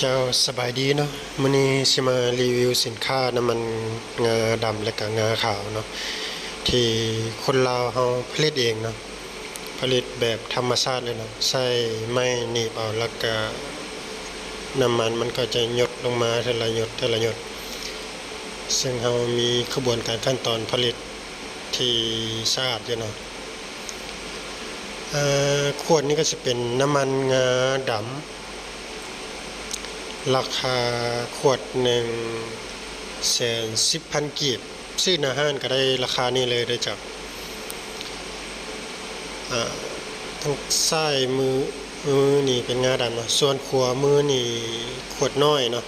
เจ้าสบายดีเนาะมื้อนี้สิมารีวิวสินค้าน้ำมันงาดำและก็งาขาวเนาะที่คนลาวเฮาผลิตเองเนาะผลิตแบบธรรมชาติเลยเนาะใช้ไม้หนีบเอาแล้วก็น้ำมันก็จะหยดลงมาทีละหยดทีละหยดซึ่งเฮามีกระบวนการขั้นตอนผลิตที่สะอาดอยู่เนาะขวดนี้ก็จะเป็นน้ำมันงาดำราคาขวด110,000 กีบซื้อในห้างก็ได้ราคานี้เลยได้จากทั้งซ้ายมือนี่เป็นงาดำเนาะส่วนขวามือนี่ขวดน้อยเนาะ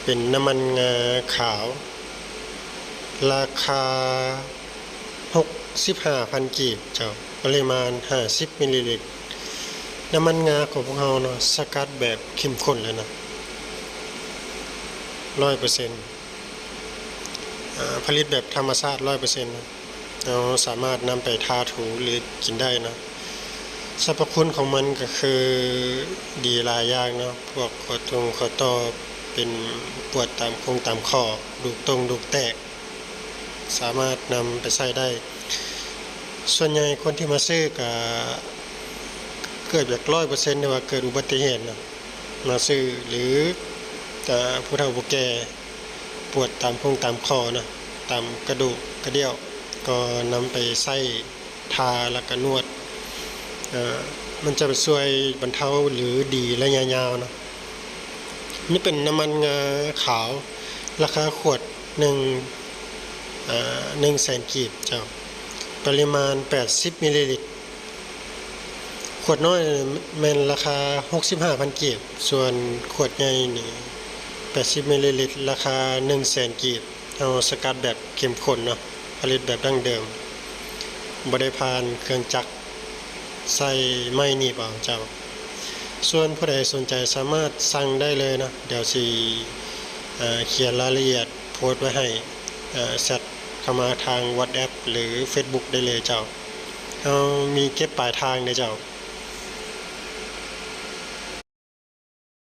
เป็นน้ำมันงาขาวราคา65,000 กีบเจ้าปริมาณ50มิลลิลิตรน้ำมันงาของพวกเราเนาะสกัดแบบเข้มข้นเลยนะ100%ผลิตแบบธรรมชาติ100%เราสามารถนำไปทาถูหรือกินได้นะสรรพคุณของมันก็คือดีหลายอย่างเนาะพวกข้อต่อเป็นปวดตามตามข้อดูกแตกสามารถนำไปใช้ได้ส่วนใหญ่คนที่มาซื้อก็เกิดแบบ100%ได้ว่าเกิดอุบัติเหตุนะมาซื้อหรือผู้เฒ่าผู้แก่ปวดตามตามข้อนะตามกระดูกกระเดี่ยวก็นำไปใส่ทาแล้วก็นวดมันจะช่วยบรรเทาหรือดีระยะยาวนะนี่เป็นน้ำมันงาขาวราคาขวด100,000 กีบเจ้าปริมาณ80มิลลิลิตรขวดน้อยแม่นราคา65,000 กีบส่วนขวดใหญ่นี่80มิลลิลิตรราคา100,000 กีบเอาสกัดแบบเข้มข้นเนาะผลิตแบบดั้งเดิมบ่ได้ผ่านเครื่องจักรใส่ไม้หนีบเอาเจ้าส่วนผู้ใดสนใจสามารถสั่งได้เลยนะเดี๋ยวสิเขียนรายละเอียดโพสต์ไว้ให้แชทเข้ามาทาง WhatsApp หรือ Facebook ได้เลยเจ้ามีเก็บปลายทางเด้อเจ้า